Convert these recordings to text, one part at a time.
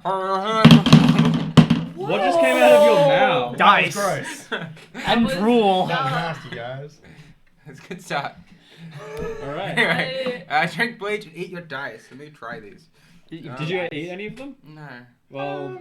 What just came out of your mouth? Dice. Gross. And drool. That was nasty, guys. That's a good start. Alright. Anyway, drink bleach and eat your dice. Let me try these. Did you eat any of them? No. Well,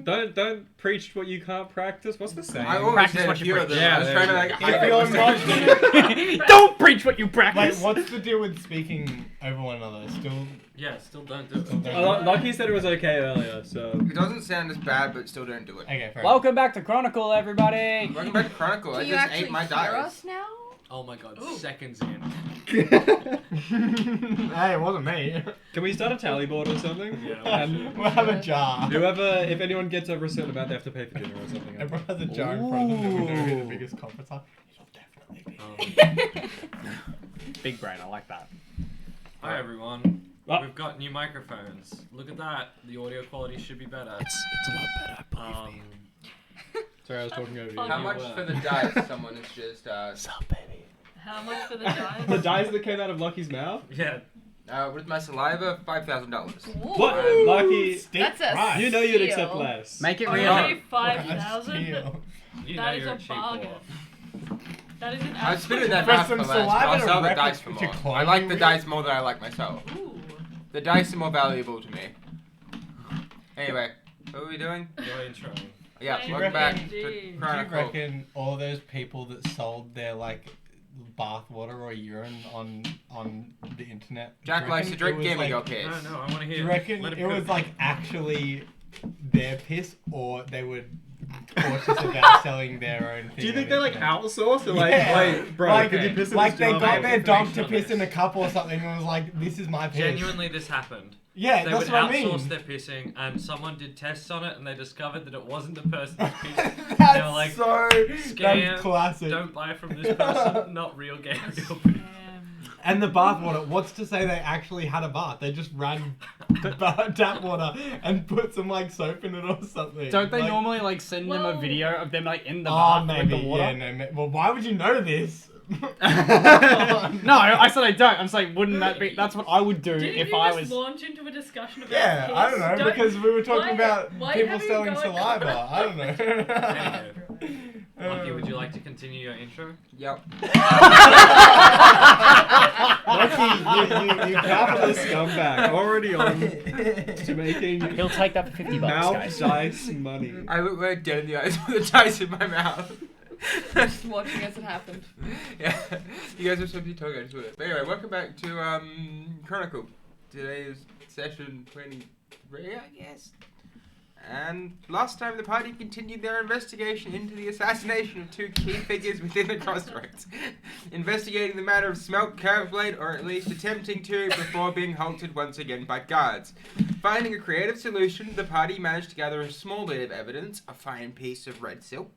don't preach what you can't practice. What's the saying? I always Practice said what a you few of preach. them. I was trying to I feel emotional. Don't preach what you Wait, practice. what's the deal with speaking over one another? Still don't do it. Lucky said it was okay earlier, so. It doesn't sound as bad, but still don't do it. Okay, fair Welcome back to Chronicle, everybody. Welcome back to Chronicle. I Do you just actually ate my hear dice. us now? Oh my god, seconds in. Hey, it wasn't me. Can we start a tally board or something? Yeah. And We'll have a jar. if anyone gets over a certain amount, they have to pay for dinner or something. Everyone has a jar in front of them that we know who the biggest culprits are. It'll definitely be. Big brain, I like that. Hi everyone. Oh. We've got new microphones. Look at that. The audio quality should be better. It's a lot better, believe me. Sorry, I was talking over you. How much for the dice? Someone has just. Sup, baby. How much for the dice? The dice that came out of Lucky's mouth? Yeah. With my saliva, $5,000. What? Lucky. That's a Right. You know you'd steal. accept less. Make it Oh, real. only A 5,000? steal. You That know is you're a cheap bargain. whore. That is an I'd spit it in absolute... that mouth For for some less, but saliva I'll to sell the rep dice it for to more. clone I like you the with? dice more than I like myself. Ooh. The dice are more valuable to me. Anyway, what are we doing? Your intro. Yeah, Do you welcome back reckon- to Do you Chronicle. reckon all those people that sold their bath water or urine on the internet? Jack do you likes to reckon drink it was, Gimme Go No, Piss. no, I want to hear. Do you reckon Let it go. was actually their piss, or they were cautious about selling their own thing? Do you think on they the internet? outsourced or wait, bro, like, could you piss in like this they jar? got their dog to information on piss in a this. cup or something and was like, "This is my piss." Genuinely, this happened. Yeah, They that's would what I outsource mean. their pissing, and someone did tests on it, and they discovered that it wasn't the person's piss. That's They were like, so scam, that's classic. Don't buy from this person, not real real piss. And the bath water, what's to say they actually had a bath? They just ran the tap water and put some soap in it or something. Don't they normally send them a Well- video of them in the Oh, bath maybe. with the water? Yeah, no, well, why would you know this? No, I said I don't. I'm saying, wouldn't that be? That's what I would do Didn't if you I just was. launch into a discussion about Yeah, piss? I don't know, because we were talking about why people have you selling gone- saliva. I don't know. Lucky, would you like to continue your intro? Yep. Lucky, you capitalist scumbag, already on to making He'll take that for $50, mouth guys. dice money. I look right dead in the eyes with the dice in my mouth. Just watching as it happened. Yeah, you guys are supposed to be talking to it. But anyway, welcome back to Chronicle. Today is session 23, I guess. And last time the party continued their investigation into the assassination of two key figures within the Crossroads, investigating the matter of Smelt Curveblade, or at least attempting to, before being halted once again by guards. Finding a creative solution, the party managed to gather a small bit of evidence, a fine piece of red silk.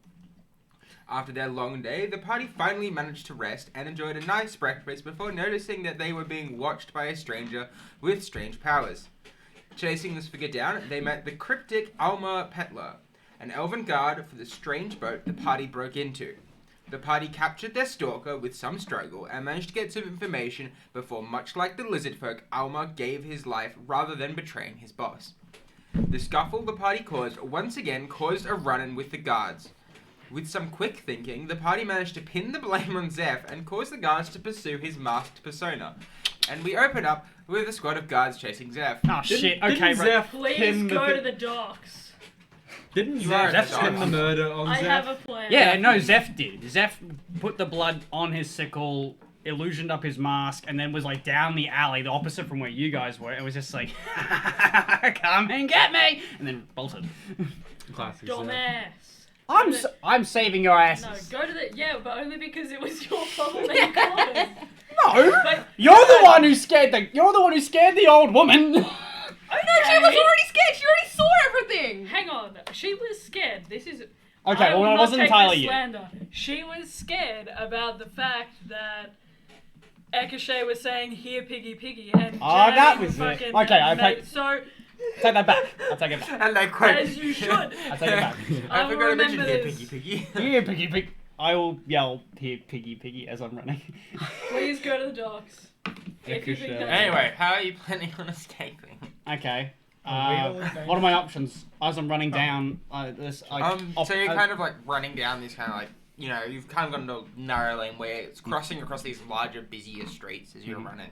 After their long day, the party finally managed to rest and enjoyed a nice breakfast before noticing that they were being watched by a stranger with strange powers. Chasing this figure down, they met the cryptic Alma Petler, an elven guard for the strange boat the party broke into. The party captured their stalker with some struggle and managed to get some information before, much like the lizard folk, Alma gave his life rather than betraying his boss. The scuffle the party caused once again caused a run-in with the guards. With some quick thinking, the party managed to pin the blame on Zeph and cause the guards to pursue his masked persona. And we open up with a squad of guards chasing Zeph. Oh shit! Didn't Okay, right. Zeph Please pin go the to the docks. Didn't You are Zeph the pin the dog. murder on I Zeph? have a plan. Yeah, no, Zeph did. Zeph put the blood on his sickle, illusioned up his mask, and then was down the alley, the opposite from where you guys were, and was just like, come and get me, and then bolted. Classic Zeph. Dumbass. I'm saving your No, asses. go to the... Yeah, but only because it was your fault that you called us. No, But- you're the one who scared the old woman. Oh no, She was already scared. She already saw everything. Hang on. She was scared. This is... Okay, I will well, it not wasn't take entirely this you. slander. She was scared about the fact that Ekashay was saying, "Here, piggy, piggy," and Oh, that Jan was it. fucking Okay, I made- take- So, Take that back. I'll take it back. And I quote. as you should. I'll take it back. I I will forgot to mention remember here, this. piggy, piggy. Here, piggy, pig. I will yell, here, piggy, piggy, as I'm running. Please go to the docks. If you think Ekashay. that's... Anyway, how are you planning on escaping? Okay. What are my options? As I'm running down, so you're kind of like running down this kind of like, you know, you've kind of gone into a narrow lane where it's crossing across these larger, busier streets as you're running.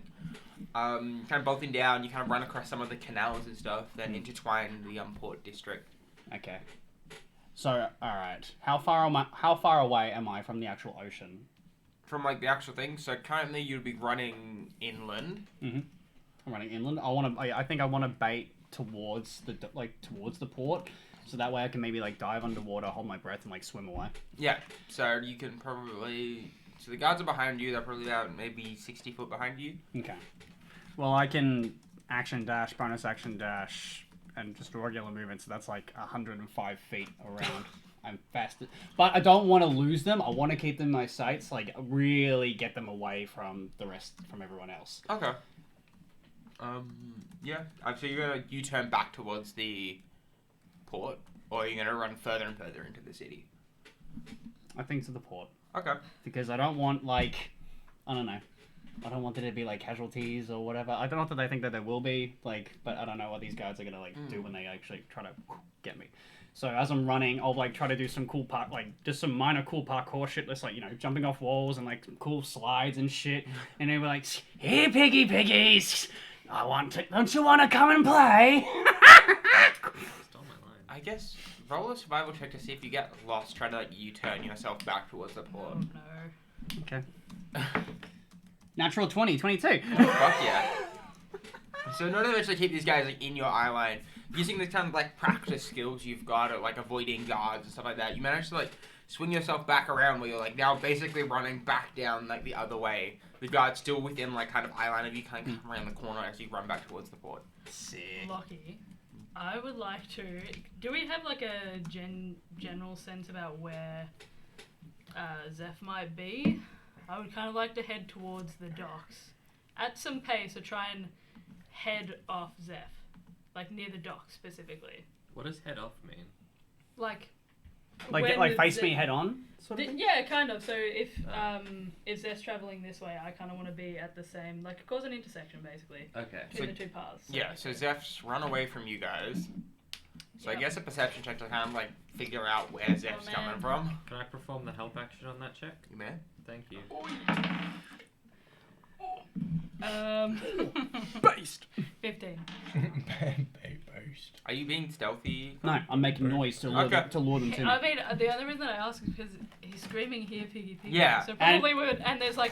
Kind of bolting down, you kind of run across some of the canals and stuff, then intertwine the port district. Okay. So, all right. How far away am I from the actual ocean? From like the actual thing, so currently you'd be running inland. I'm running inland. I think I want to bait towards the port, so that way I can maybe like dive underwater, hold my breath, and like swim away. Yeah. So you can probably. So the guards are behind you. They're probably about maybe 60 foot behind you. Okay. Well, I can action dash, bonus action dash, and just a regular movement. So that's like 105 feet around. I'm fast, but I don't want to lose them. I want to keep them in my sights, like really get them away from everyone else. Okay. Yeah. So you're gonna U-turn back towards the port, or you're gonna run further and further into the city. I think to the port. Okay. Because I don't want I don't know. I don't want there to be like casualties or whatever. I don't know that I think that there will be, but I don't know what these guys are gonna do when they actually try to get me. So as I'm running, I'll try to do some cool just some minor cool parkour shit. That's jumping off walls and cool slides and shit. And they were like, "Hey, piggies, don't you want to come and play?" Stole my line. I guess roll a survival check to see if you get lost. Try to U-turn yourself back towards the port. Oh no. Okay. Natural 20, 22. Fuck yeah. So in order to actually keep these guys in your eye line, using the kind of practice skills you've got at avoiding guards and stuff like that, you manage to swing yourself back around where you're now basically running back down the other way. The guard's still within kind of eye line of you, kind of come around the corner as you run back towards the port. Sick. Lucky. I would like to. Do we have a general sense about where Zeph might be? I would kind of like to head towards the docks at some pace, or try and head off Zeph, near the docks specifically. What does head off mean? Face me head on, sort of thing? Yeah, kind of. So if Zeph's traveling this way, I kind of want to be at the same, cause an intersection basically. Okay. Between the two paths. Yeah, so Zeph's run away from you guys. So I guess a perception check to kind of figure out where Zeph's coming from. Can I perform the help action on that check? You may. Thank you. Based. 15. Based. Are you being stealthy? No, I'm making noise to lure them to me. I mean, the only reason I ask is because he's screaming, "Here, piggy, piggy." Yeah. So probably we would, and there's a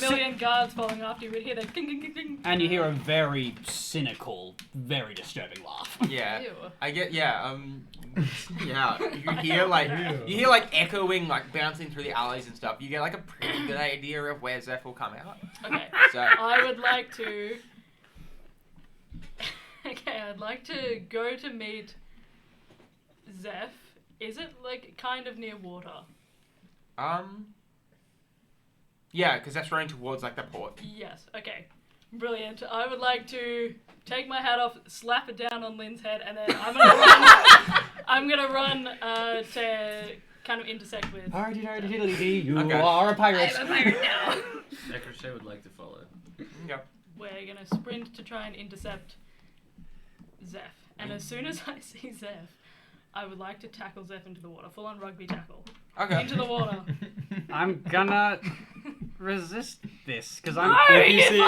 million guards following after you. We'd hear that ding, ding, ding, ding. And you hear a very cynical, very disturbing laugh. Yeah. Ew. I get, yeah, yeah, you hear echoing, bouncing through the alleys and stuff. You get a pretty good idea of where Zeph will come out. Okay. So, I would like to. Okay, I'd like to go to meet Zeph. Is it kind of near water? yeah, because that's running towards the port. Yes. Okay. Brilliant. I would like to take my hat off, slap it down on Lynn's head, and then I'm gonna run. I'm gonna run to kind of intersect with. You Okay. are a pirate. I'm a pirate now. Secretary would like to follow. Yeah. We're gonna sprint to try and intercept Zeph, and as soon as I see Zeph, I would like to tackle Zeph into the water, full on rugby tackle. Okay. Into the water. I'm gonna resist this because I'm.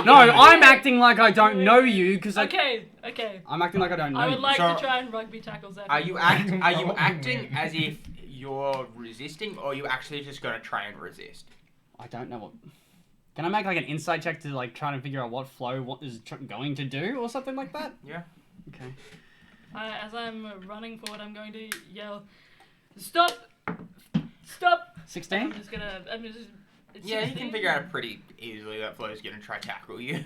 No, I'm acting like I don't know you because Okay. I'm acting like I don't know I would you. like So- to try and rugby tackle Zeph. Are you acting as if you're resisting, or are you actually just gonna try and resist? I don't know what. Can I make an insight check to try and figure out what Flo is going to do or something like that? Yeah. Okay. As I'm running forward, I'm going to yell, "Stop! Stop!" 16? I'm just. It's Yeah, you 16? can figure out pretty easily that Flo's gonna try to tackle you.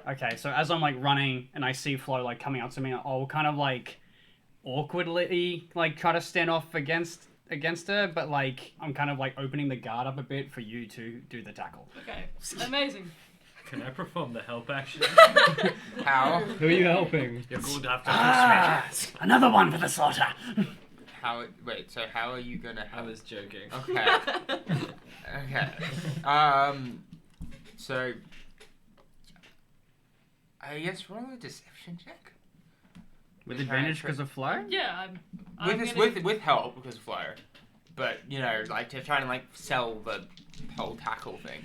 Okay, so as I'm running and I see Flo coming up to me, I'll kind of awkwardly try to stand off against her, but I'm kind of opening the guard up a bit for you to do the tackle. Okay. Amazing. Can I perform the help action? How? Who are you helping? You're good after Another one for the slaughter. Wait, so how are you gonna I help? was joking. Okay. Okay. So I guess roll a deception check. With advantage because of flow? Yeah, I'm With gonna... with help because of flow, but you know, like to try and like sell the whole tackle thing.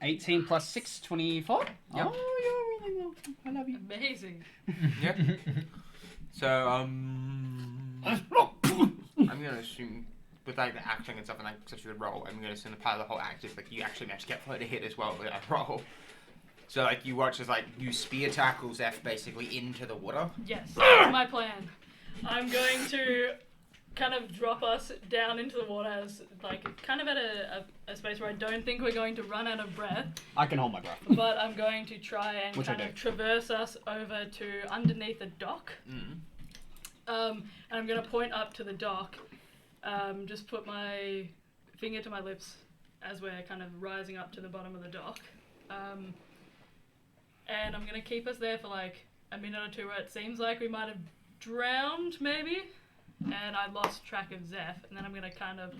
18 plus 6, 24? Yep. Oh, you're really well. I love you. Amazing. Yeah. So I'm gonna assume with like the acting and stuff and like such a good roll, I'm gonna assume the part of the whole act is like you actually managed to get flow to hit as well with that roll. So like you watch as like you spear tackle Zeph basically into the water. Yes, that's my plan. I'm going to kind of drop us down into the water as like kind of at a space where I don't think we're going to run out of breath, I can hold my breath. but I'm going to try and Which I kind of do. traverse us over to underneath the dock. Mm. And I'm going to point up to the dock, just put my finger to my lips as we're kind of rising up to the bottom of the dock. And I'm going to keep us there for like a minute or two where it seems like we might have drowned, maybe. And I lost track of Zeph. And then I'm going to kind of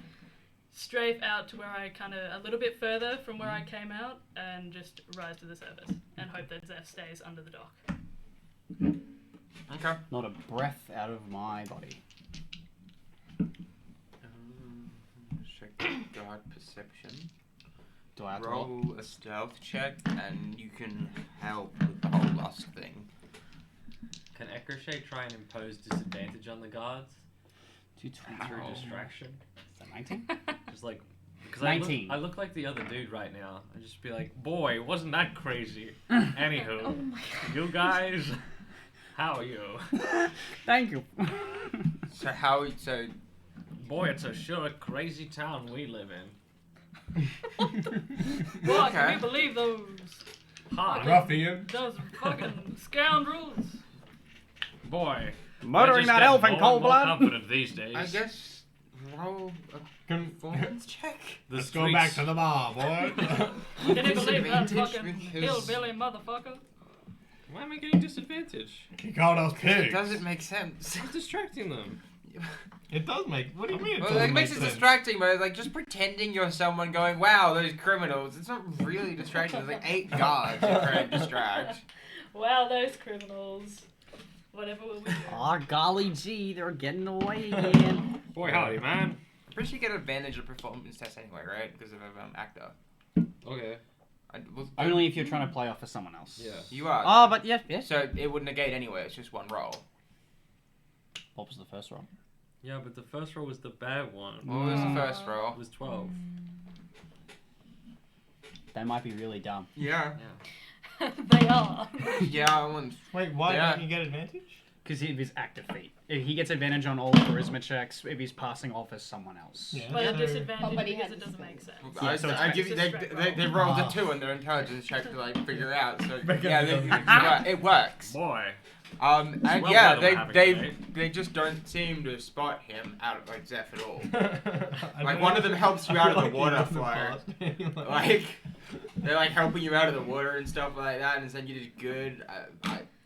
strafe out to where I kind of, a little bit further from where I came out, and just rise to the surface and hope that Zeph stays under the dock. Okay. Not a breath out of my body. Check guard perception. Do I have to roll? Roll a stealth check, and you can help with the whole lust thing. Can Ekrochet try and impose disadvantage on the guards 220. through Ow. distraction? Is that 19? Just like, because 19. I look like the other dude right now. I'd just be like, boy, wasn't that crazy? Anywho, you guys, how are you? Thank you. So how? So Boy, it's a sure crazy town we live in. What? Okay. Can you believe those Hi, Ruffian. fucking scoundrels? boy. Murdering that They're just elf in getting cold more and blood. more confident these days. I guess roll a performance check. The Let's go back streets- to the bar, boy. Can you believe that Disadvantage fucking because- hillbilly motherfucker? Why am I getting disadvantage? He called us It pigs. doesn't make sense. I'm distracting them. It does make. What do you mean? It Well, doesn't it makes make it sense? distracting, but it's like just pretending you're someone going, "Wow, those criminals." It's not really distracting. There's like 8 guards you're trying to distract. Wow, those criminals. Whatever will we do? Aw, golly gee, they're getting away again. Boy, howdy, man. I'm pretty sure you get advantage of performance test anyway, right? Because of actor. Okay. Only if you're trying to play off for someone else. Yeah. You are. Oh, but yes, yes. So it would negate anyway. It's just one roll. What was the first roll? Yeah, but the first roll was the bad one. What was the first It roll? was 12. That might be really dumb. Yeah. They are. Yeah, I want. Wait, why Yeah. don't you get advantage? Because of his active feat. He gets advantage on all charisma checks if he's passing off as someone else. Yeah. But a So- disadvantage Oh, but he because has it doesn't make sense. Yeah, so I it's give you. They distract rolled Ah. a 2 on their intelligence check to like figure it out. So Because yeah, it they, doesn't it works. Boy. And well yeah, better than having they today. they just don't seem to spot him out of like Zeph at all. I Like don't one know. of them helps you I out feel of the like water he doesn't flow. pass. Like they're like helping you out of the water and stuff like that, and saying you did good.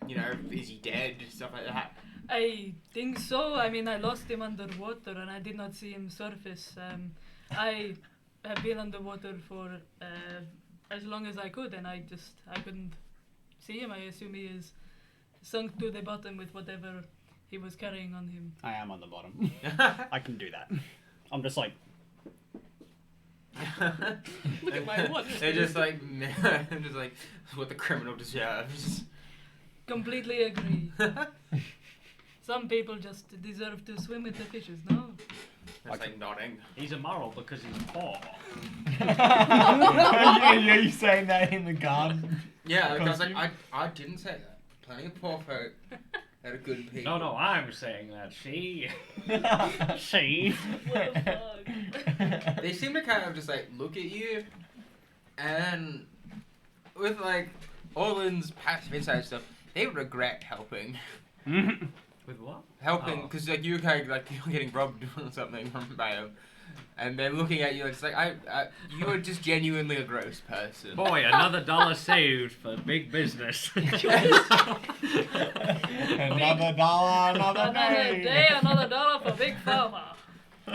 You know, is he dead? Stuff like that. I think so. I mean, I lost him underwater and I did not see him surface. I have been underwater for as long as I could, and I couldn't see him. I assume he is sunk to the bottom with whatever he was carrying on him. I am on the bottom. I can do that. I'm just like, Look at my watch. They're just like, just like what the criminal deserves. Completely agree. Some people just deserve to swim with the fishes, no? It's like nodding. He's immoral because he's poor. Are you saying that in the garden? Yeah, like, I was like, Costume? I didn't say that. Plenty of poor folk that are good people. No, I'm saying that she. she. What the fuck? They seem to kind of just like look at you, and with like Orland's passive insight stuff, they regret helping. With what? Helping, Oh. because like you were kind of like you're getting robbed or something by him, and they're looking at you. It's like you are just genuinely a gross person. Boy, another $1 saved for big business. Another dollar, another Another day. day, another dollar for Big Pharma.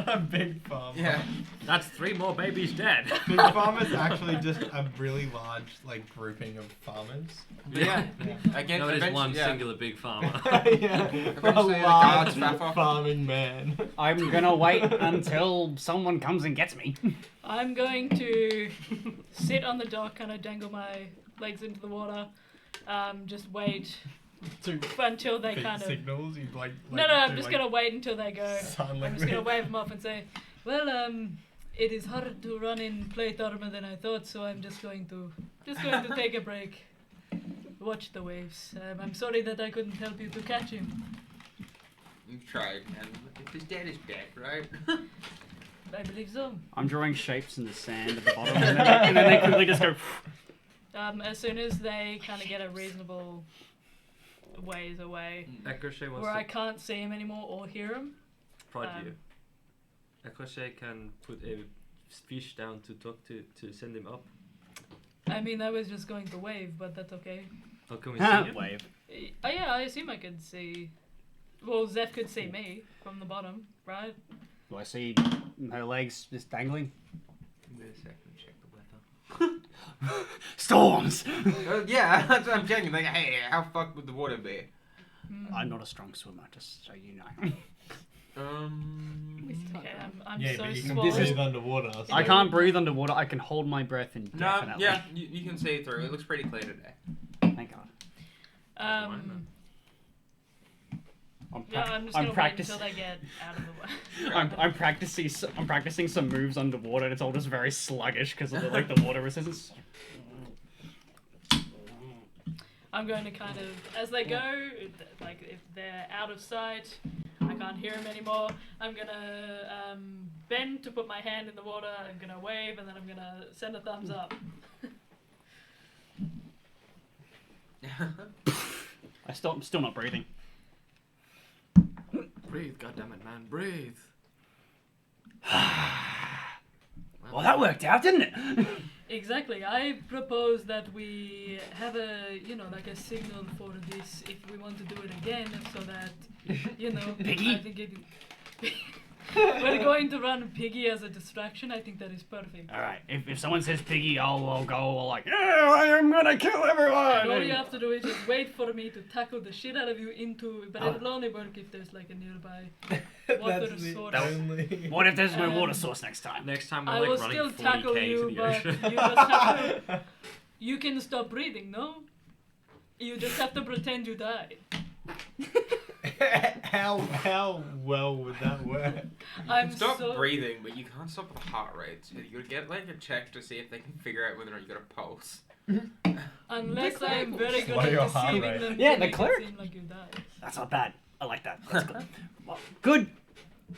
A big farmer. Yeah. That's 3 more babies dead. Big farmer's actually just a really large like grouping of farmers. But yeah. Again, No, it is one eventually- yeah. singular big farmer. Yeah, Eventually a the large guards faff off. farming man. I'm gonna wait until someone comes and gets me. I'm going to sit on the dock, kind of dangle my legs into the water, just wait To until they big kind of. signals, you like. No, I'm just gonna wait until they go. Sign I'm language. just gonna wave them off and say, well, it is harder to run in plate armor than I thought, so I'm just going to take a break. Watch the waves. I'm sorry that I couldn't help you to catch him. You've tried, and if his dad is dead, right? I believe so. I'm drawing shapes in the sand at the bottom, and then they quickly just go. As soon as they kind of get a reasonable ways away, Ecrochet wants where I to can't see him anymore or hear him. prod you. Ecrochet can put a fish down to talk to send him up. I mean, I was just going to wave, but that's okay. Oh, can we see him? Wave. Oh yeah, I assume I could see. Well, Zeph could see me from the bottom, right? Do I see her legs just dangling? Wait a second, check the weather. Storms! Yeah, that's what I'm checking. Like, hey, how fucked would the water be? I'm not a strong swimmer, just so you know. Okay, I'm Yeah, so but you can swollen. breathe underwater. So. I can't breathe underwater. I can hold my breath indefinitely. No, yeah, you can see through. It looks pretty clear today. Thank God. Yeah, I'm just gonna wait practice- until they get out of the way. I'm practicing some moves underwater, and it's all just very sluggish because of the water resistance. I'm going to kind of, as they go, like if they're out of sight, I can't hear them anymore. I'm gonna bend to put my hand in the water. I'm gonna wave, and then I'm gonna send a thumbs up. I'm still not breathing. Breathe, goddammit, man, breathe. Well, that worked out, didn't it? Exactly. I propose that we have a, like a signal for this if we want to do it again, so that, Piggy? I think it. We're going to run Piggy as a distraction. I think that is perfect. All right. If someone says piggy, I'll go like, yeah, I am gonna kill everyone. And all you have to do is just wait for me to tackle the shit out of you into, but it'll only work if there's like a nearby water That's the source. only. What if there's no water source next time? Next time I we're will like still running tackle 40k you, to the but ocean. you just have to. You can stop breathing, no? You just have to pretend you died. How well would that work? I'm Stop so. breathing, but you can't stop the heart rate. So you gotta get like a check to see if they can figure out whether or not you got a pulse. Unless I am very good Slow your at heart deceiving rate. them Yeah, to the make cleric. it seem like you died. That's not bad. I like that. That's good. Well, good.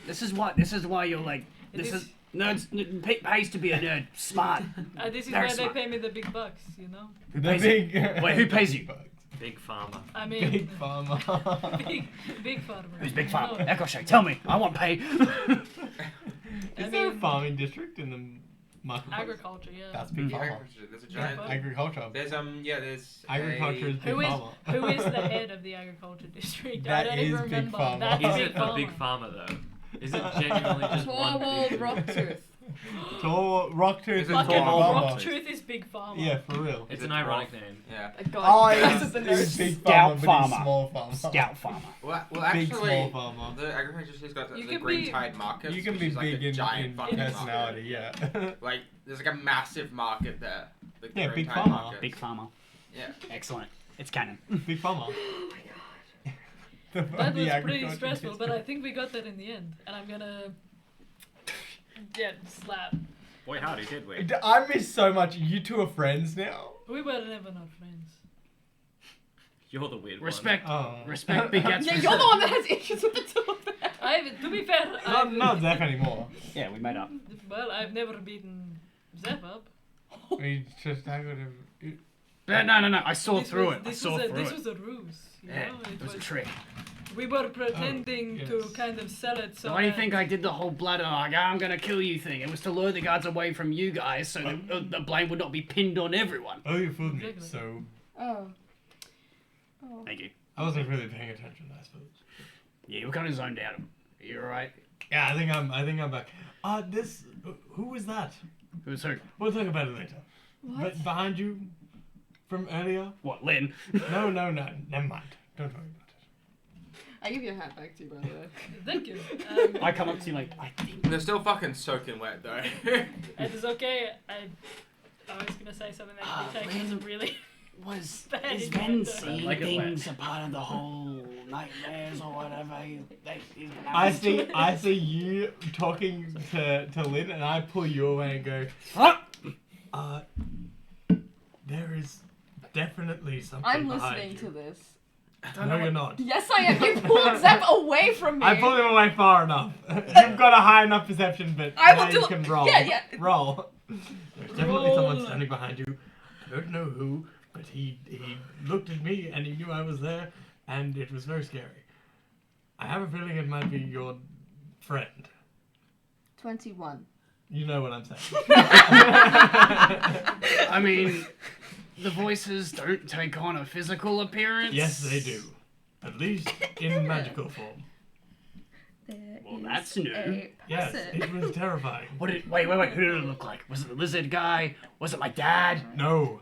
This is why you're like. This is nerds. Pays to be a nerd. Smart. This is Very why smart. they pay me the big bucks, Who The pays big. Wait, who pays you? Big farmer. I mean, Big farmer. big farmer. Who's big farmer? No. Ecrochet, tell me. I want pay. Is there a farming district in the market? Agriculture, yeah. That's big farmer. Agriculture. There's a giant. Yeah. Agriculture. There's there's Agriculture is big Who is farmer. who is the head of the agriculture district? That I don't is even big remember. farmer. That's Is big it farmer. a big farmer though? Is it genuinely just one Torwald big Rocktooth. Tall Rocktooth Is is it tall Fucking Torwald farmer. Rocktooth is big farmer. Yeah, for real. It's Is an it ironic dwarf? name. Yeah. A god Oh, who goes it's to the it's nose. big Scout farmer, but he's farmer. small farmer. Scout farmer. Well, Big actually, small farmer. the agriculture district's got You the can green be- tide market. You can which be is like big a in giant fucking market. personality, yeah. Like, there's like a massive market there. The Yeah, green big tide farmer. market. Big farmer. Yeah. Excellent. It's canon. Big farmer. Oh The- That the was pretty agriculture stressful, but I district. think we got that in the end. And I'm gonna get slapped. Boy, howdy, did we? I miss so much. You two are friends now? We were never not friends. You're the weird Respect. Oh. Respect begets Yeah, respect. you're the one that has issues with the two of them. To be fair, Not Zeph anymore. Yeah, we made up. well, I've never beaten Zeph up. We just I would have. No. I saw This through was- it. I This saw was a, through this it. was a ruse. You Yeah, know? it was a trick. We were pretending to yes. kind of sell it so Why do you that- think I did the whole blood like I'm gonna kill you thing? It was to lure the guards away from you guys, so the blame would not be pinned on everyone. Oh, you fooled me. Exactly. So Oh. Oh. Thank you. I wasn't really paying attention, I suppose. Yeah, you were kind of zoned out. You alright? Yeah, I think I'm back. Who was that? Who's who? We'll talk about it later. What? But behind you, from earlier. What, Lynn? No, never mind. Don't worry about it. I give you a hat back too, by the way. Thank you. I come up to you like, I think. They're still fucking soaking wet though. It is okay. I was gonna say something that could be taken as a really Was bad is innuendo. Ben seeing Like it wet. things a part of the whole nightmares or whatever? He's been I having? see you talking to Lynn, and I pull you away and go, there is definitely something I'm behind listening you. to this. No, you're not. Yes, I am. You pulled Zep away from me. I pulled him away far enough. You've got a high enough perception, but I will now do you it. can roll. Yeah. Roll. There's definitely someone Roll. standing behind you. I don't know who, but he looked at me and he knew I was there, and it was very scary. I have a feeling it might be your friend. 21. You know what I'm saying. I mean, the voices don't take on a physical appearance. Yes, they do. At least in magical form. Well, that's new. Yes, it was terrifying. Wait, who did it look like? Was it the lizard guy? Was it my dad? No,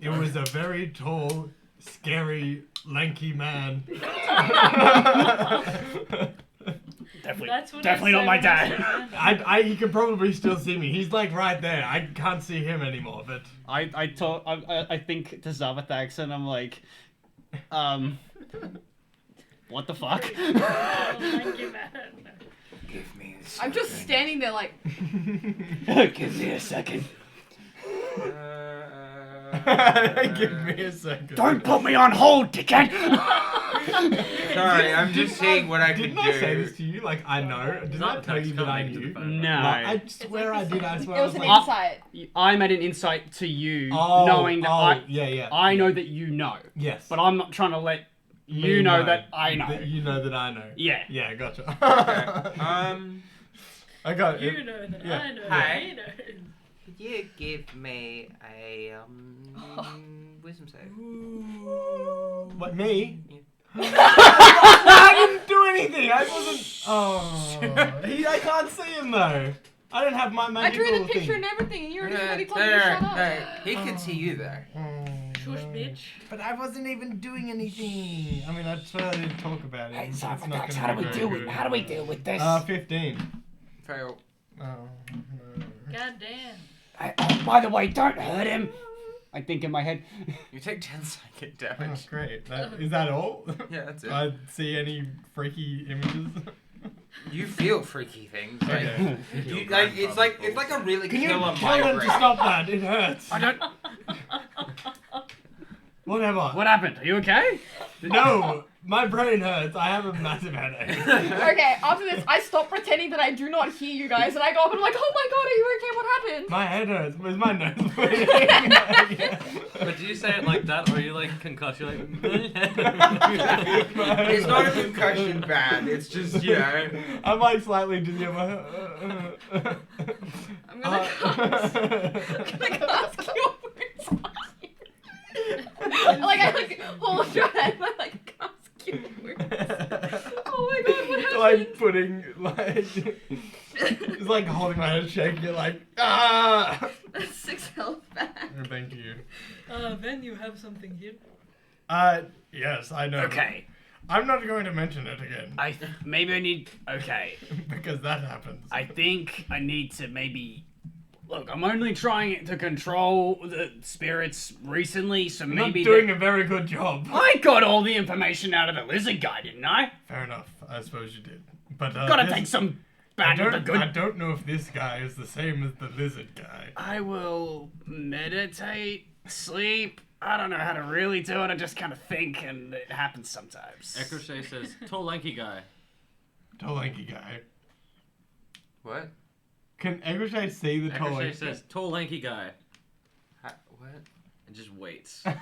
it was a very tall, scary, lanky man. That's what Definitely I not my said when I dad. said He can probably still see me. He's like right there. I can't see him anymore, but I think to Zavathax and I'm like, what the fuck? that. Thank you, man. Give me a I'm just standing there like, Give me a second. give me a second. Don't put me on hold, dickhead! Sorry, I'm just seeing what I can Didn't I say do. this to you? Like I know. Did I tell you that I knew? No. I swear I did. I swear it I was was an like, insight. I made an insight to you, oh, knowing that yeah. I know that you know, Yes. but I'm not trying to let Me you know that I know. That you know that I know. Yeah. Yeah, gotcha. Okay. I got it. You know that yeah. I know. Hi. He knows. Could you give me a wisdom save? What, me? I didn't do anything. I wasn't. Oh. I can't see him though. I don't have my I magical drew the picture thing. and everything, and you already No, already told me to shut up. no, he can see you though. Shush, bitch. But I wasn't even doing anything. I mean, I tried to talk about it. Hey, It's not Zavathax, gonna be very good. how do we deal with this? 15. Fail. Oh, no. God damn. Oh, by the way, don't hurt him. I think in my head. You take 10 psychic Oh, damage. great. Is that all? Yeah, that's it. I see any freaky images? You feel freaky things. Like, Okay. you, like it's like a really Can you killer tell them to migraine. stop that? It hurts. I don't. Whatever. What happened? Are you okay? No, my brain hurts. I have a massive headache. Okay, after this, I stop pretending that I do not hear you guys, and I go up and I'm like, oh my god, are you okay? What happened? My head hurts. Is my nose bleeding? But do you say it like that, or are you like concussion? It's not a concussion bad. It's just I'm like slightly dizzy. I'm I'm gonna cast your words. Like, I like hold your head and I like cast your words. Oh my god, what happened? like putting like it's like holding my head shaking. You're like 6 health back. Thank you. Then you have something here. Yes, I know. Okay. I'm not going to mention it again Maybe I need. Okay. because that happens. I think I need to maybe. Look, I'm only trying to control the spirits recently, so You're maybe. not doing a very good job. I got all the information out of the lizard guy, didn't I? Fair enough. I suppose you did. But Gotta this- take some I bad with the don't, I good. don't know if this guy is the same as the lizard guy. I will meditate, sleep. I don't know how to really do it. I just kind of think, and it happens sometimes. Ekrochet says, tall lanky guy. Tall lanky guy. What? Can Egroshay see the tall Ekrochet lanky says, tall lanky guy. What? And just waits. Don't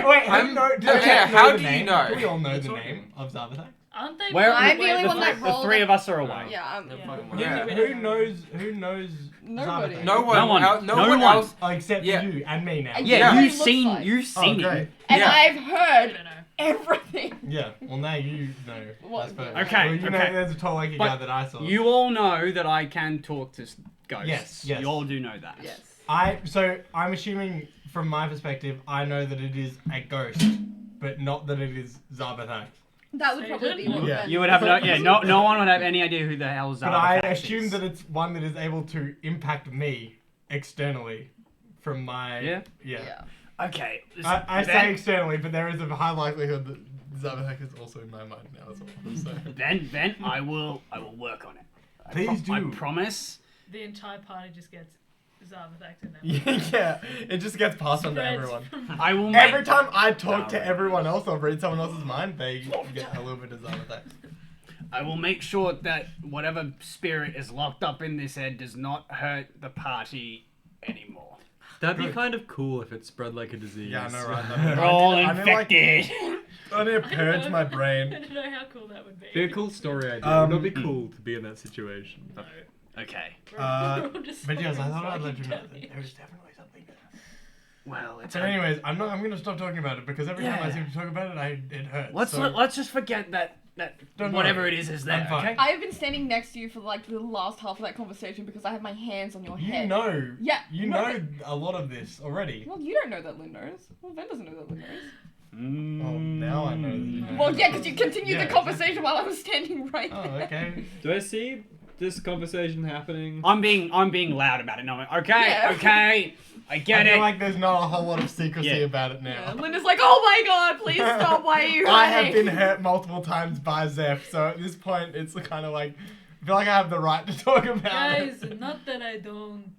wait. I'm- How okay, how do you know? Do we all know It's the okay. name of Zavathax? Aren't they? Where I'm the only the, one that the rolled three it. of us are away. Yeah. They're Yeah. fucking Yeah. wild. Who knows? Nobody. Zarbathek? No one. No one. No No one one. else. Oh, except Yeah. you and me now. And Yeah, Yeah. you've It looks seen like- you've seen great. him. And Yeah. I've I heard don't know. everything. Yeah. Well, now you know. What? I suppose. Okay, Well, you know, okay. there's a tall lanky But guy that I saw. You all know that I can talk to ghosts. Yes, yes. You all do know that. Yes. I'm assuming from my perspective, I know that it is a ghost, but not that it is Zarbathak. That would probably be what. Yeah. Ben You would have no, said. no one would have any idea who the hell Zarbathak But I is. assume that it's one that is able to impact me externally from my. Yeah? Yeah. Okay. I then, say externally, but there is a high likelihood that Zarbathak is also in my mind now as well. So. then I will work on it. Please I do. promise. The entire party just gets Zarbathak and everything. Yeah, it just gets passed on to Spreads everyone. from- I will make. Every time I talk to Alright. everyone else or read someone else's mind, they get a little bit of Zarbathak. I will make sure that whatever spirit is locked up in this head does not hurt the party anymore. That'd be Good. kind of cool if it spread like a disease. Yeah, I know, right? We're all I need, like, infected. I need to purge my I brain. don't know how cool that would be. Be a cool story idea. Um, Would not be cool to be in that situation. No. Okay. We're all just But yes, I so thought I'd let you know fucking that there is definitely something there. Well, it's So, anyways, I'm gonna stop talking about it because every time I Yeah. seem to talk about it, it hurts. let's so, let's just forget that Don't whatever worry. it is I'm there. fine. Okay. I have been standing next to you for like the last half of that conversation because I have my hands on your You head. know. Yeah. You no, know a lot of this already. Well, you don't know that Lynn knows. Well, Ben doesn't know that Lynn knows. Well, now I know that you know. Well, yeah, because you continued Yeah, the conversation while I was standing right Oh, there. okay. Do I see this conversation happening? I'm being loud about it. No, okay, Yeah. okay, I get I feel it. like there's not a whole lot of secrecy Yeah. about it Yeah, now. Linda's like, oh my god, please stop, why are you I have hiding? been hurt multiple times by Zeph, so at this point it's kind of like I feel like I have the right to talk about Guys, it. not that I don't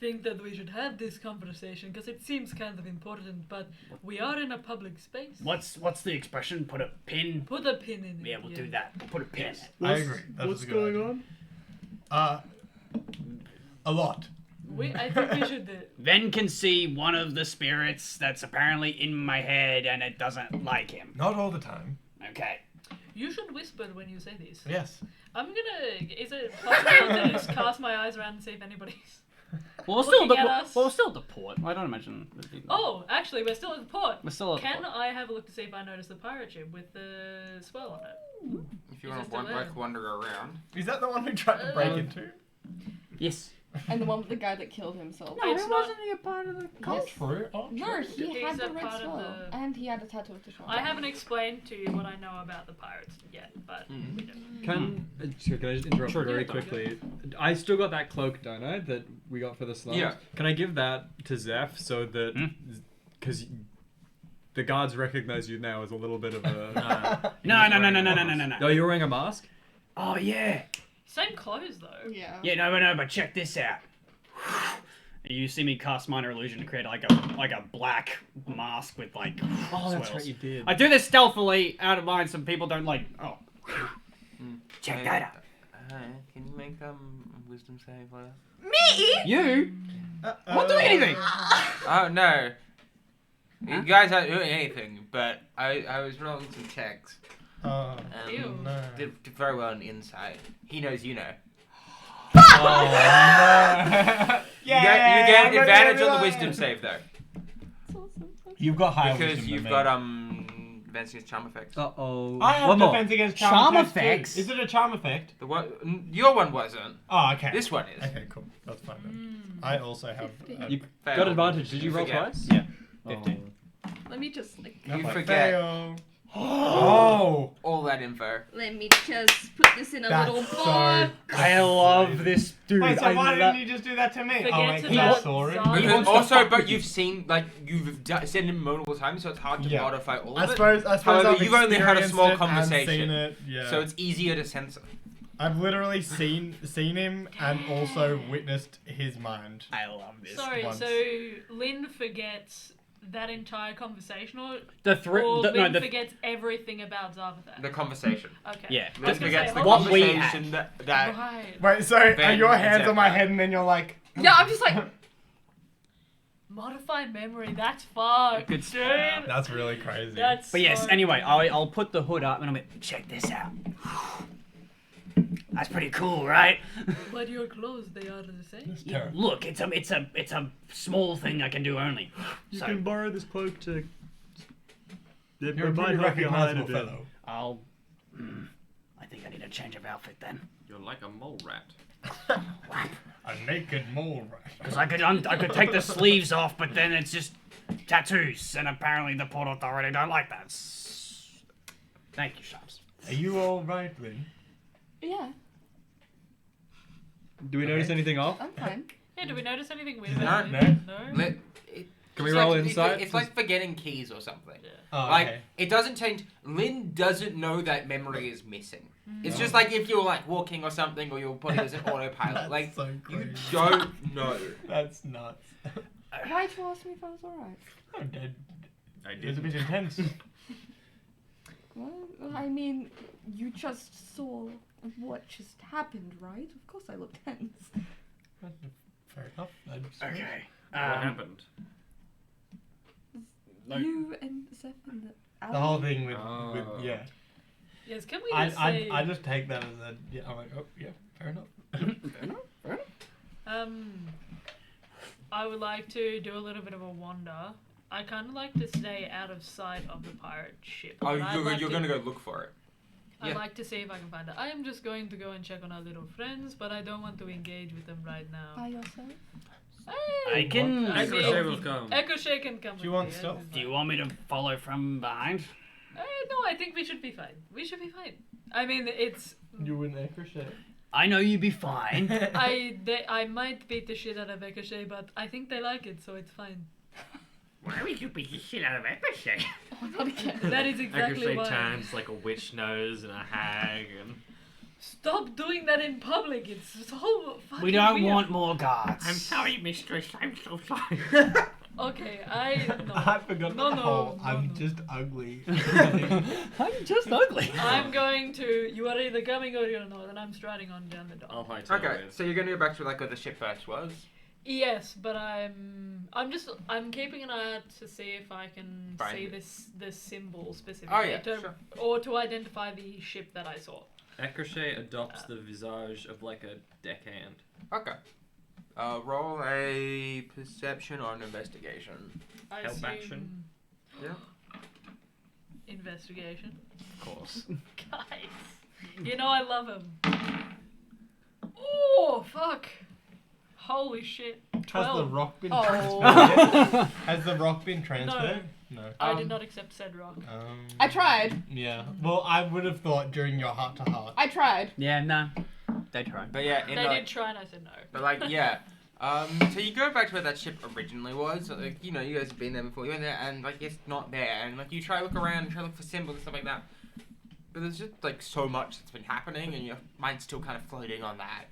think that we should have this conversation because it seems kind of important, but we are in a public space. What's the expression? Put a pin. Put a pin in it. Yeah, we'll do that. We'll put a pin. Yes. in it. I agree. That What's was a good going idea. on? A lot. I think we should. Then can see one of the spirits that's apparently in my head and it doesn't like him. Not all the time. Okay. You should whisper when you say this. Yes. I'm gonna. Is it possible to just cast my eyes around and see if anybody's. Well, we're still Looking at the us. well, we're still at the port. I don't imagine. there'd be- Oh, actually, we're still at the port. We're still at the Can port. I have a look to see if I notice the pirate ship with the swirl on it? If you Is want it to still there? wander around. Is that the one we tried to break Uh, into? Yes. And the one with the guy that killed himself. No, it's not. he a part of the Not true. Oh, No, he He's had a the red part of swirl. the- And he had a tattoo of the shoulder. I haven't explained to you what I know about the pirates yet, but we don't. Can I just interrupt Sure, very yeah. quickly? I still got that cloak, don't I? That we got for the slums. Yeah. Can I give that to Zeph so that because the guards recognize you now as a little bit of a. No. Oh, you're wearing a mask. Oh yeah. Same clothes though. Yeah. Yeah, no, but check this out. You see me cast minor illusion to create like a black mask with like swirls. did. I do this stealthily out of mind so people don't like. Oh, check Hey, that out. Can you make a wisdom save for us? Me? You? I'm not doing anything. Oh no. Huh? You guys aren't doing anything, but I was rolling some checks. Oh, Ew. no. Did very well on the inside. He knows you know. Oh, no. You get I'm not advantage gonna on the lie. wisdom save though. You've got higher Because wisdom you've than got me. defense against charm effects. Uh oh. I have One more. defense against Charm charm, effects. effects? Too. Is it a charm effect? The one, your one wasn't. Oh, okay. This one is. Okay, cool. That's fine then. I also have. You Fail. got advantage. Did you roll forget. twice? Yeah. 15. Let me just like. You That's forget. fail. Oh, All that info. Let me just put this in a That's little so. box. I love this dude. Wait, so I why love didn't that. you just do that to me? Forget oh, wait, 'cause about I saw it. Zara. He Because wants to also, fuck but with you've seen like you've seen him multiple times, so it's hard to Yeah. modify all I of it. suppose However, I've you've only had a small experienced it and conversation, seen it. Yeah. So it's easier to censor. I've literally seen him and also witnessed his mind. I love this. Sorry, once. so Lynn forgets that entire conversation, or The three. Lynn forgets everything about Zarbathak? The conversation. Okay. Yeah. I was Lynn gonna forgets say, the what hold on. we conversation that Right. Wait, so are Ben your and hands Zeph on my had. head and then you're like. Yeah, I'm just like. Modify memory. That's fucked. Good dude. stuff. That's really crazy. That's. But yes, so anyway, crazy. I'll put the hood up and I'm like, check this out. That's pretty cool, right? But your clothes, they are the same. That's Yeah, terrible. look, it's a small thing I can do only. You So can borrow this cloak to. It You're a might pretty help you hide a recognizable bit. fellow. I'll. I think I need a change of outfit then. You're like a mole rat. A naked mole rat. Because I could take the sleeves off, but then it's just tattoos, and apparently the Port Authority don't like that. Thank you, Sharps. Are you all right, Lynn? Yeah, Do we notice anything off? I'm fine. Yeah, do we notice anything weird No, about no. it? No. Can we it's roll like, insight? It's like forgetting keys or something. Yeah. Oh, Like, okay. it doesn't change. Lynn doesn't know that memory is missing. It's just like if you're like walking or something, or your body is an autopilot. Like, so you crazy. don't know. That's nuts. Why'd you ask me if I was alright? Oh, Dad. I It was a did. bit intense. Well, I mean, you just saw what just happened, right? Of course I look tense. Fair enough. Okay. What happened? No. You and Zeph and the The whole thing with Oh. yeah. Yes, can we just say... I just take that as a yeah. I'm like, oh yeah, fair enough. I would like to do a little bit of a wander. I kind of like to stay out of sight of the pirate ship. Oh, but I'd you're, like you're to- gonna go look for it. I'd yeah. like to see if I can find it. I am just going to go and check on our little friends, but I don't want to engage with them right now. By yourself? I can. I Echo mean- Shea will come. Echo Shea can come Do you with want me, stealth? that is Do you fine. want me to follow from behind? No, I think we should be fine. We should be fine. I mean, it's... You wouldn't crochet. I know you'd be fine. I might beat the shit out of Echo Shea, but I think they like it, so it's fine. Why would you beat the shit out of Echo Shea? Oh, not again. That is exactly Ricochet why. turns like a witch nose and a hag and... Stop doing that in public. It's so fucking We don't weird. want more guards. I'm sorry, mistress. I'm so sorry. Okay, no. I forgot No, the no, whole. no, I'm no. just ugly. I'm just ugly. I'm going to. You are either coming or you're not, and I'm striding on down the dock. I'll hightail Okay, it. so you're gonna go back to like where the ship first was. Yes, but I'm keeping an eye out to see if I can Find see it. this symbol specifically, Oh yeah, to, sure. or to identify the ship that I saw. Ricochet adopts the visage of like a deckhand. Okay. Roll a perception or an investigation. I Help assume action? Yeah. Investigation. Of course. Guys, you know I love him. Oh fuck! Holy shit! Has the 12. rock been Oh. transferred? yet? Has the rock been transferred? No. I did not accept said rock. I tried. Yeah. Well, I would have thought during your heart to heart. I tried. Yeah, no. They tried. But yeah, in They like, did try, and I said no. but like yeah. So you go back to where that ship originally was. Like, you know, you guys have been there before. You went there, and like it's not there. And like you try to look around, and try to look for symbols and stuff like that. But there's just like so much that's been happening, and your mind's still kind of floating on that.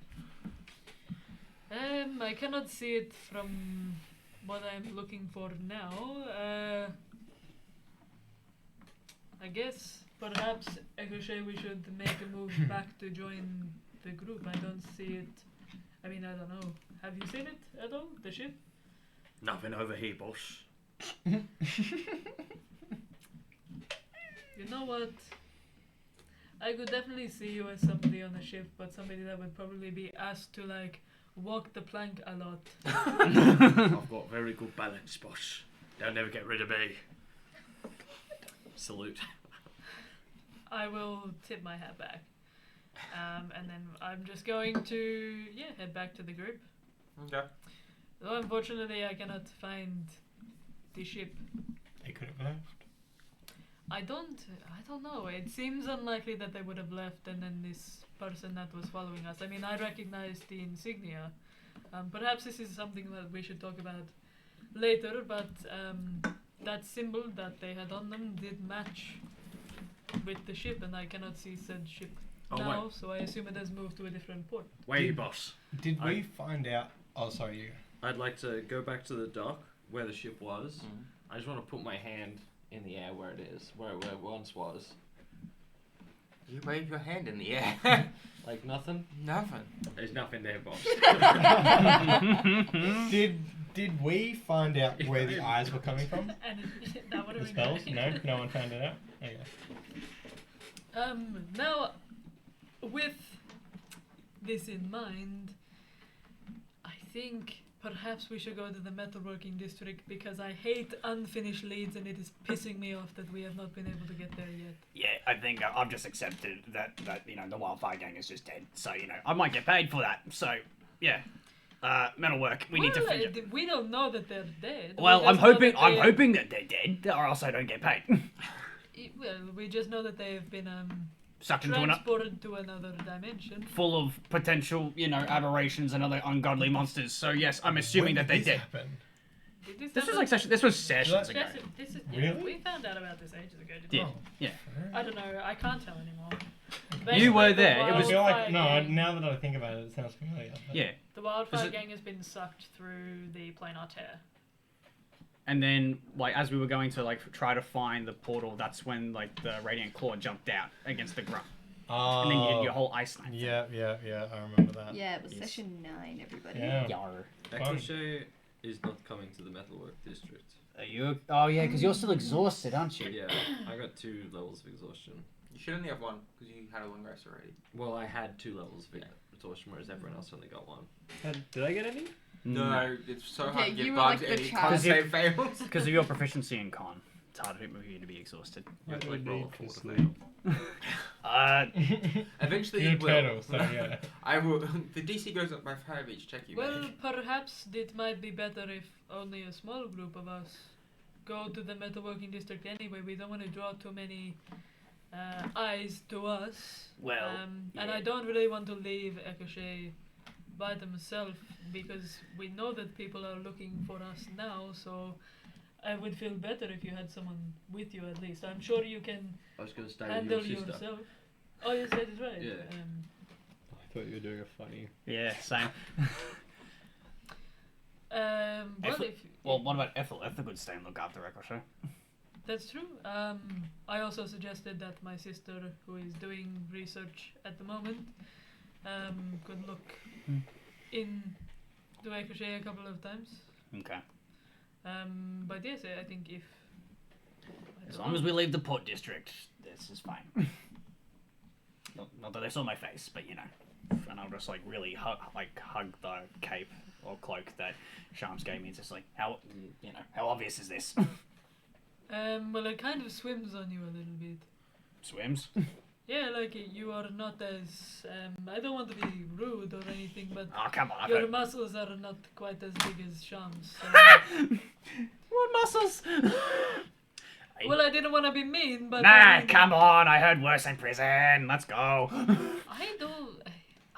I cannot see it from what I'm looking for now. I guess perhaps Ekoshe, we should make a move back to join the group. I don't see it. I mean, I don't know. Have you seen it at all? The ship? Nothing over here, boss. You know what? I could definitely see you as somebody on the ship, but somebody that would probably be asked to like walk the plank a lot. I've got very good balance, boss. Don't ever get rid of me. Salute. I will tip my hat back. And then I'm just going to, head back to the group. Okay. Though unfortunately I cannot find the ship. They could have left. I don't know. It seems unlikely that they would have left and then this person that was following us. I mean, I recognized the insignia. Perhaps this is something that we should talk about later, but that symbol that they had on them did match with the ship, and I cannot see said ship now, so I assume it has moved to a different port. Wait, boss. Did we find out? Oh, sorry, you. I'd like to go back to the dock where the ship was. I just want to put my hand in the air where it is, where it once was. You wave your hand in the air. Like nothing? Nothing. There's nothing there, boss. Did we find out where the eyes were coming from? And that would The have been spells? great. No one found it out. Okay. Now, with this in mind, I think perhaps we should go to the metalworking district because I hate unfinished leads and it is pissing me off that we have not been able to get there yet. Yeah, I think I've just accepted that the Wildfire Gang is just dead. So, I might get paid for that. So, yeah. Metalwork. We need to figure. We don't know that they're dead. Well, We I'm just know hoping. that I'm they- hoping that they're dead, or else I don't get paid. Well, we just know that they have been Sucked into another, transported to another dimension. full of potential, aberrations and other ungodly monsters. So yes, I'm assuming that they're Did dead. happen? Did this This was happen? like session. This was sessions ago. This is Really? we found out about this ages ago. Didn't Yeah. Oh. Yeah. we? I don't know. I can't tell anymore. You were Basically, the there, it was- I feel Wildfire like no. Gang- Now that I think about it, it sounds familiar. but- Yeah. The Wildfire Is it- Gang has been sucked through the planar tear. And then, as we were going to try to find the portal, that's when the Radiant Claw jumped out against the grunt, Oh. and then you did your whole ice knife. Yeah. I remember that. Yeah, it was Yes. session 9, everybody. Yeah. Yar. Ricochet is not coming to the metalwork district. Are you? Oh yeah, because you're still exhausted, aren't you? Yeah, I got 2 levels of exhaustion. You should only have one because you had a long rest already. Well, I had 2 levels of exhaustion, whereas everyone else only got 1. Did I get any? No, it's so hard Yeah, to you give were bugs like the any child. con 'Cause you- save fails. Because of your proficiency in con, it's hard for you to be exhausted. You have to What do roll you a 4 need to for fail. Eventually You're you a will. turtle, so yeah. I will. The DC goes up by 5 each check you Well, make. perhaps it might be better if only a small group of us go to the metalworking district anyway. We don't want to draw too many eyes to us. Well, And yeah. I don't really want to leave Ricochet by themselves because we know that people are looking for us now. So I would feel better if you had someone with you at least. I'm sure you can I was going to stay with handle your sister. yourself. Oh, yes, that is right. Yeah. I thought you were doing a funny. Yeah, same. Well, Ethel- if Well, what about Ethel? Ethel could stay and look after Ricochet. that's true. I also suggested that my sister, who is doing research at the moment, could look in the Ricochet a couple of times. Okay. But yes, I think if As long as we leave the port district, this is fine. Not that they saw my face, but and I'll just really hug the cape or cloak that Shams gave me. It's just how obvious is this? well, it kind of swims on you a little bit. Swims. Yeah, you are not as I don't want to be rude or anything, but Oh come on! your muscles are not quite as big as Shams. So. What muscles? Well, I didn't want to be mean, but Nah, come on! I heard worse in prison. Let's go.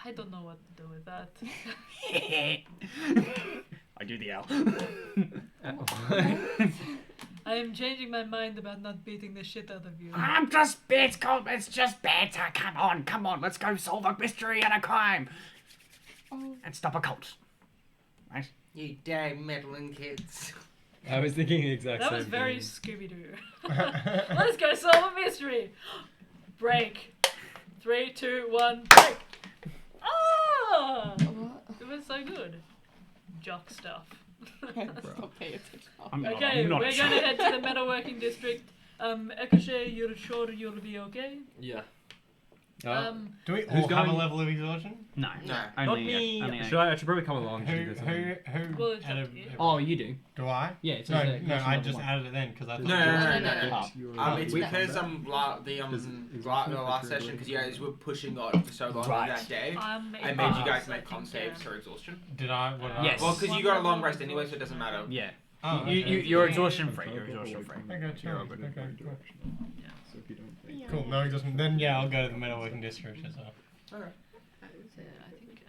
I don't know what to do with that. I do the L. I am changing my mind about not beating the shit out of you. I'm just it's just better. Come on, let's go solve a mystery and a crime. Oh. And stop a cult. Right? You damn meddling kids. I was thinking the exact That same was very thing. Scooby-Doo. Let's go solve a mystery. Break. 3, 2, 1, break. Ah! What? It was so good. Jock stuff. Stop paying attention. Okay, I'm not we're a gonna head to the metalworking district. Ricochet, you're sure you'll be okay? Yeah. Do we Who's all have a going- level of exhaustion? No. No. Only, Not me. only I should probably come along. Who? to do something. Well, it's out up of to you. Oh, you do. do I? Yeah, it's No, a no, question I level just 1. added it in because I thought. No. It's Oh. because the last session because you guys were pushing on for so long Right. that day. I I made you guys make con saves for exhaustion. Did I? What did Yes. I? Well, because you got a long rest anyway, so it doesn't matter. Yeah. Oh, okay. You're exhaustion free. You're exhaustion free. Okay, chill. Okay, cool. So if you don't think. Yeah. Cool. No, he doesn't. Then yeah, I'll go to the metalworking district as well. Okay. I think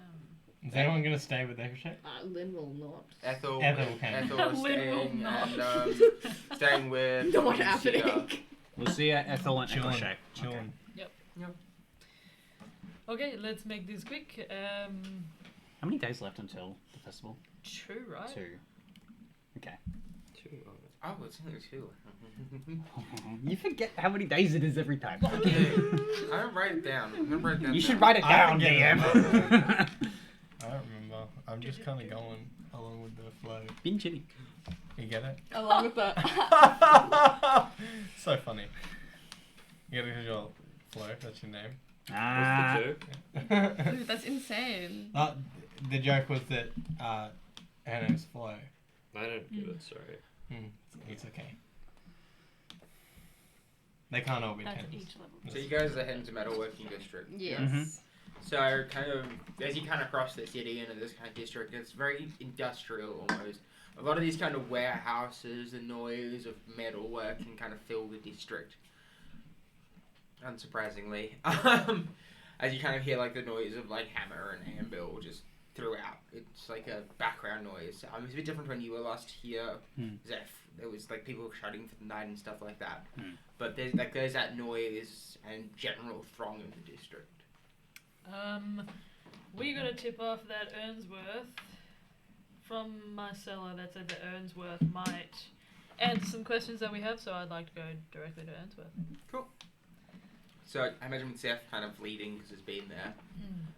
Is anyone gonna stay with Ricochet? Lynn will not. Ethel can. Ethel is staying and staying with. Not Lucia. happening. We'll see you, Ethel and Chilling. Ricochet. Chilling. Okay, let's make this quick. How many days left until the festival? 2, right? 2. Okay. Oh, it's only 2. You forget how many days it is every time. I don't write it down. I'm gonna write it down. You should write it I down, forget DM. I don't remember. I'm just kind of going a along with the flow. Been chilly. You get it? Along with the. So funny. You get it because you're Flo, that's your name. Ah. What's the joke? Dude, that's insane. The joke was that her name's Flo. I don't get it, sorry. It's okay. They can't all be That's tens. each level. So you guys are heading to Metalworking District. Yes. Mhm. So kind of as you kind of cross the city into this kind of district, it's very industrial almost. A lot of these kind of warehouses, the noise of metal work can kind of fill the district. Unsurprisingly, as you kind of hear like the noise of like hammer and anvil just throughout. It's like a background noise. It's a bit different when you were last here, Zeph. There was like people shouting for the night and stuff like that. But there's that noise and general throng in the district. We got a tip off that Earnsworth from Marcella that said that Earnsworth might answer some questions that we have, so I'd like to go directly to Earnsworth. So I imagine with Zeph kind of leading because he's been there.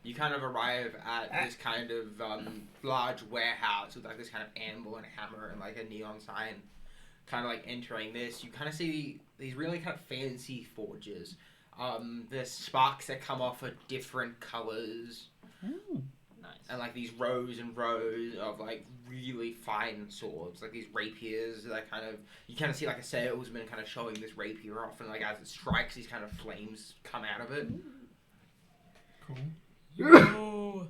You kind of arrive at this kind of large warehouse with like this kind of anvil and a hammer and like a neon sign. Kind of like entering this, you kind of see these really kind of fancy forges. The sparks that come off are different colors. Nice. And like these rows and rows of like really fine swords, like these rapiers that kind of, you kind of see like a salesman kind of showing this rapier off, and like as it strikes, these kind of flames come out of it. Cool. Yo.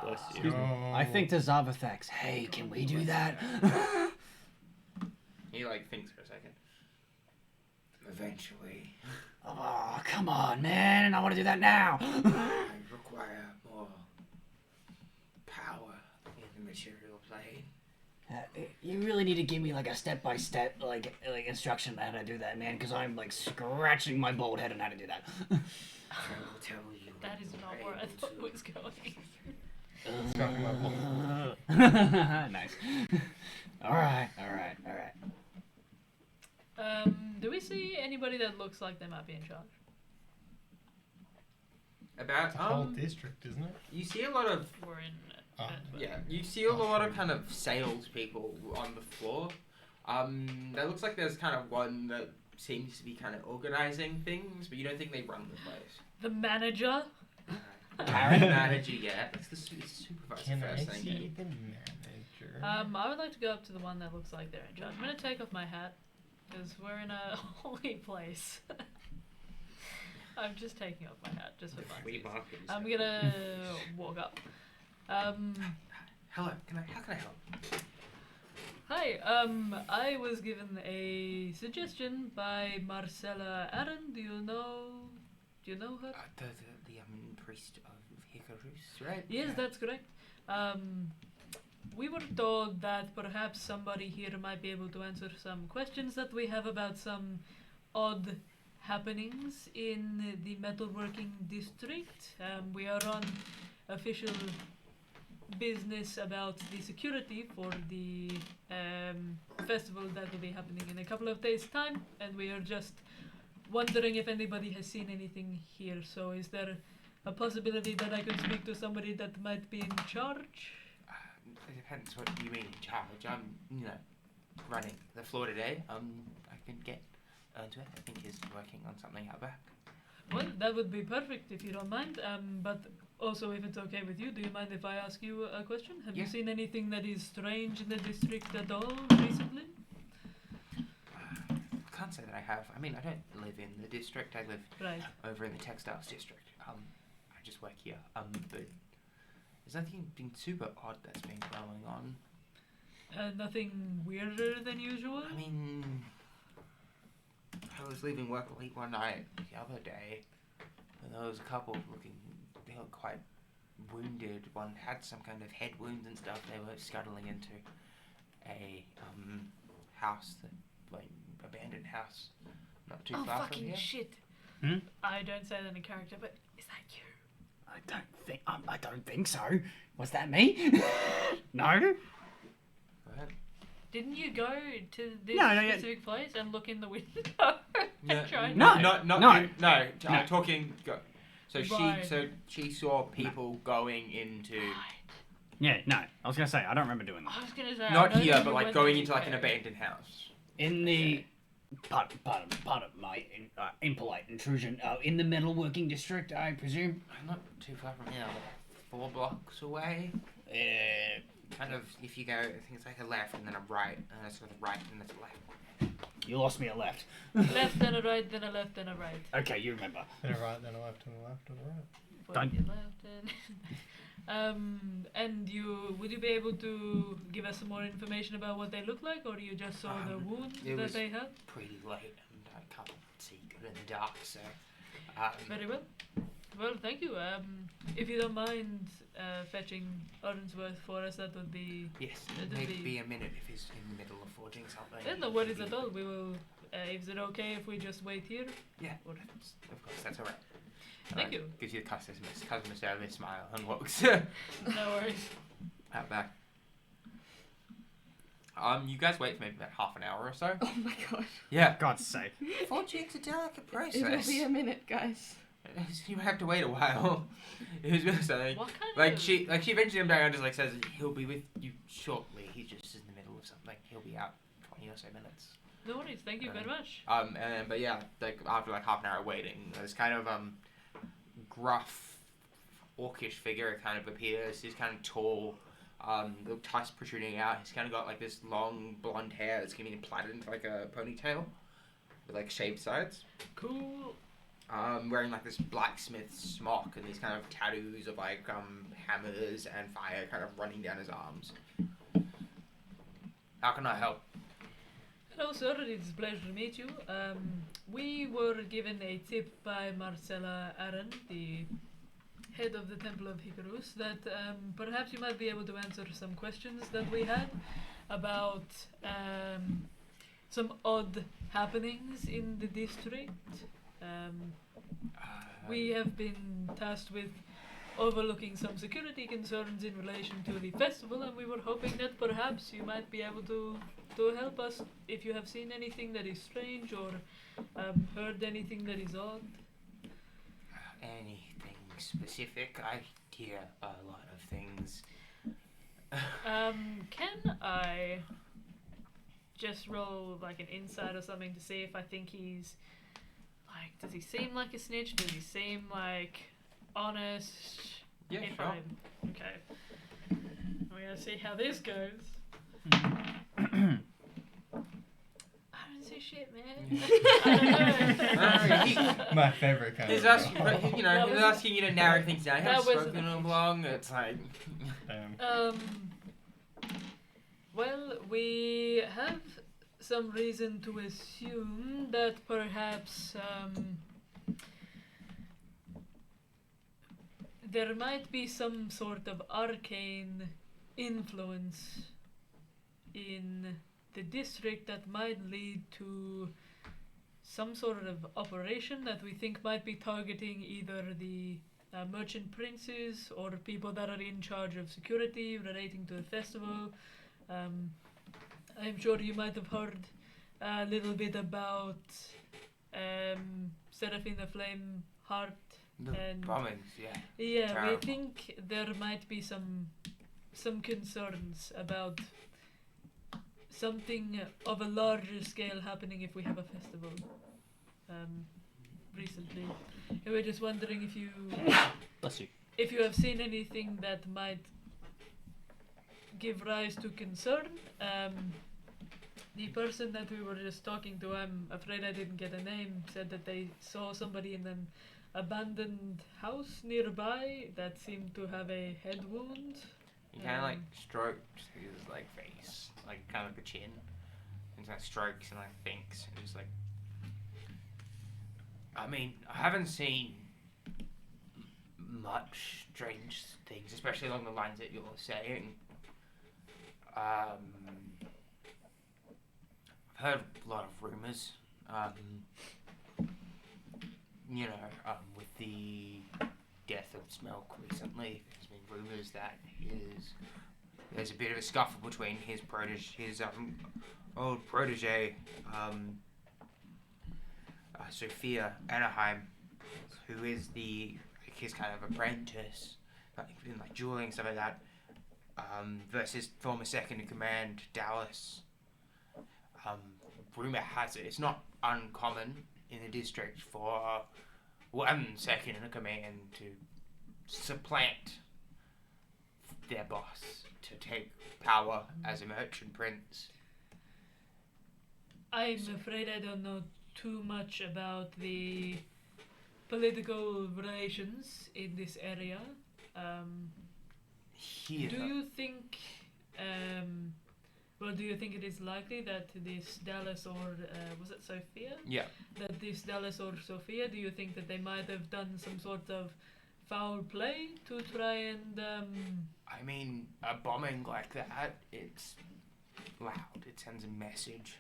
Bless you. I think to Zavathax, hey, can we do that? He like thinks for a second. Eventually, Oh, come on, man. I want to do that now. I require more power in the material plane. You really need to give me like a step-by-step like instruction on how to do that, man, because I'm like scratching my bald head on how to do that. I will tell you. That is not where I thought it was going. Scratching my balls. Nice. All right. Do we see anybody that looks like they might be in charge? About It's a whole district, isn't it? you see a lot of We're in. yeah, you see a lot of kind of salespeople on the floor. There looks like there's kind of one that seems to be kind of organizing things, but you don't think they run the place. The manager. Karen, manager, yeah. That's the supervisor Can I first thing. see the manager? I would like to go up to the one that looks like they're in charge. I'm gonna take off my hat because we're in a holy place. I'm just taking off my hat just for fun. Flea market is I'm happening. gonna walk up. Hello, how can I help? Hi, I was given a suggestion by Marcella Aaron. Do you know her? The priest of Hikaru's, right? Yes, that's correct. We were told that perhaps somebody here might be able to answer some questions that we have about some odd happenings in the metalworking district. We are on official business about the security for the festival that will be happening in a couple of days' time, and we are just wondering if anybody has seen anything here. So is there a possibility that I could speak to somebody that might be in charge? It depends what you mean in charge. I'm, running the floor today. I can get onto it. I think he's working on something out back. Well, that would be perfect if you don't mind. But also, if it's okay with you, do you mind if I ask you a question? Have you Yeah. seen anything that is strange in the district at all recently? I can't say that I have. I mean, I don't live in the district. I live Right. over in the textiles district. I just work here. But there's nothing been super odd that's been going on. Nothing weirder than usual? I mean, I was leaving work late one night the other day, and there was a couple they looked quite wounded. One had some kind of head wounds and stuff. They were scuttling into a house, abandoned house, not too Oh, far from fucking here. shit. Hmm? I don't say that in character, but is that you? I don't think so. Was that me? No. Right. Didn't you go to this No, yeah. specific place and look in the window? and try and- No. No. No. Talking. Go. So Right. she saw people going into Right. Yeah, no. I was gonna say I don't remember doing that. I was gonna say. Not I know here, that but you like went going to into like an UK. abandoned house. In the part of my impolite intrusion. In the metalworking district, I presume. I'm not too far from here, like 4 blocks away. Kind of, if you go, I think it's like a left and then a right, and it's sort of right and then it's a left. You lost me at left. Left, then a right, then a left, then a right. Okay, you remember. Then a right, then a left, and a left, and a right. Done. Forward, left, and would you be able to give us some more information about what they look like, or you just saw the wounds it that was- they had? Pretty late, and I can't see good in the dark, so. Very well. Well, thank you. If you don't mind fetching Ornsworth for us, that would be. Yes, It'd maybe be- be a minute if he's in the middle of forging something. No worries at all. We will. Is it okay if we just wait here? Yeah, of course, that's alright. Thank you. Gives you the customer service smile and walks No worries. out back. You guys wait for maybe about half an hour or so. Oh my god. Yeah. God's sake. Forging's a delicate process. It will be a minute, guys. You have to wait a while. He was gonna say, What kind like of? she eventually comes down and just like says he'll be with you shortly. He's just in the middle of something. He'll be out 20 or so minutes. No worries. Thank you very much. But yeah, like after like half an hour waiting, this kind of gruff, orcish figure kind of appears. He's kind of tall, the tusks protruding out. He's kind of got like this long blonde hair that's getting plaited into like a ponytail with like shaved sides. Cool. Wearing like this blacksmith smock and these kind of tattoos of like hammers and fire kind of running down his arms. How can I help? Hello, sir. It's a pleasure to meet you. We were given a tip by Marcella Aaron, the head of the Temple of Hikaros, that perhaps you might be able to answer some questions that we had about some odd happenings in the district. We have been tasked with overlooking some security concerns in relation to the festival, and we were hoping that perhaps you might be able to help us if you have seen anything that is strange or heard anything that is odd. Anything specific? I hear a lot of things. Can I just roll like an insight or something to see if I think he's like, does he seem like a snitch? Does he seem like honest? Yeah, If sure. Okay. We're gonna see how this goes. I don't see shit, man. My favorite kind He's of asking, roll. but, he's was- asking you to narrow things down. He that hasn't was- spoken in long. It's like, Damn. Well, we have some reason to assume that perhaps there might be some sort of arcane influence in the district that might lead to some sort of operation that we think might be targeting either the merchant princes or people that are in charge of security relating to the festival. I'm sure you might have heard a little bit about Seraphine the Flame Heart. the And- bombings, yeah. Yeah, Terrible. we think there might be some concerns about something of a larger scale happening if we have a festival recently. And we're just wondering if you Bless you. have seen anything that might give rise to concern. The person that we were just talking to, I'm afraid I didn't get a name, said that they saw somebody in an abandoned house nearby that seemed to have a head wound. He kind of like stroked his like face, like kind of like the chin, and like strokes and like thinks. It was like, I mean, I haven't seen much strange things, especially along the lines that you're saying. I've heard a lot of rumors. With the death of Smelk recently, there's been rumors that there's a bit of a scuffle between his old protege, Sophia Anaheim, who is his kind of apprentice, like in like dueling stuff like that, versus former second in command Dallas. Rumor has it, it's not uncommon in the district for one second in command to supplant their boss, to take power as a merchant prince. I'm afraid I don't know too much about the political relations in this area. Here. Do you think, do you think it is likely that this Dallas or, was it Sophia? Yeah. That this Dallas or Sophia, do you think that they might have done some sort of foul play to try and, I mean, a bombing like that, it's loud. It sends a message.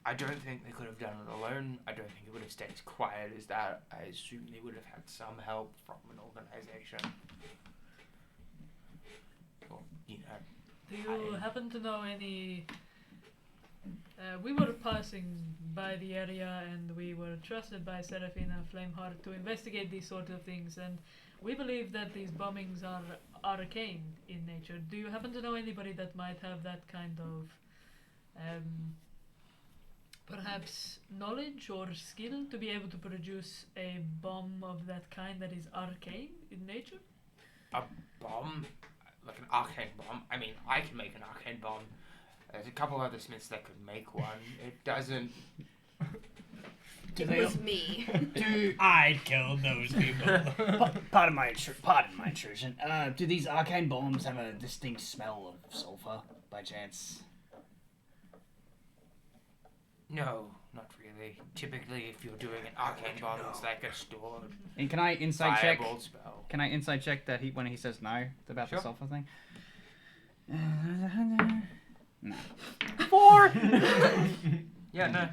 I don't think they could have done it alone. I don't think it would have stayed as quiet as that. I assume they would have had some help from an organization. Or, you know. do you happen to know any... we were passing by the area and we were trusted by Seraphine and Flameheart to investigate these sort of things, and we believe that these bombings are arcane in nature. Do you happen to know anybody that might have that kind of perhaps knowledge or skill to be able to produce a bomb of that kind that is arcane in nature? A bomb? Like an arcane bomb? I mean, I can make an arcane bomb. There's a couple other smiths that could make one. It doesn't... It was me. I killed those people. Pardon my intrusion. Do these arcane bombs have a distinct smell of sulfur, by chance? No, not really. Typically, if you're doing an arcane bomb, it's like a stored And can I insight check? fireball spell. Can I insight check that when he says no about Sure. the sulfur thing? No. 4. Yeah, no.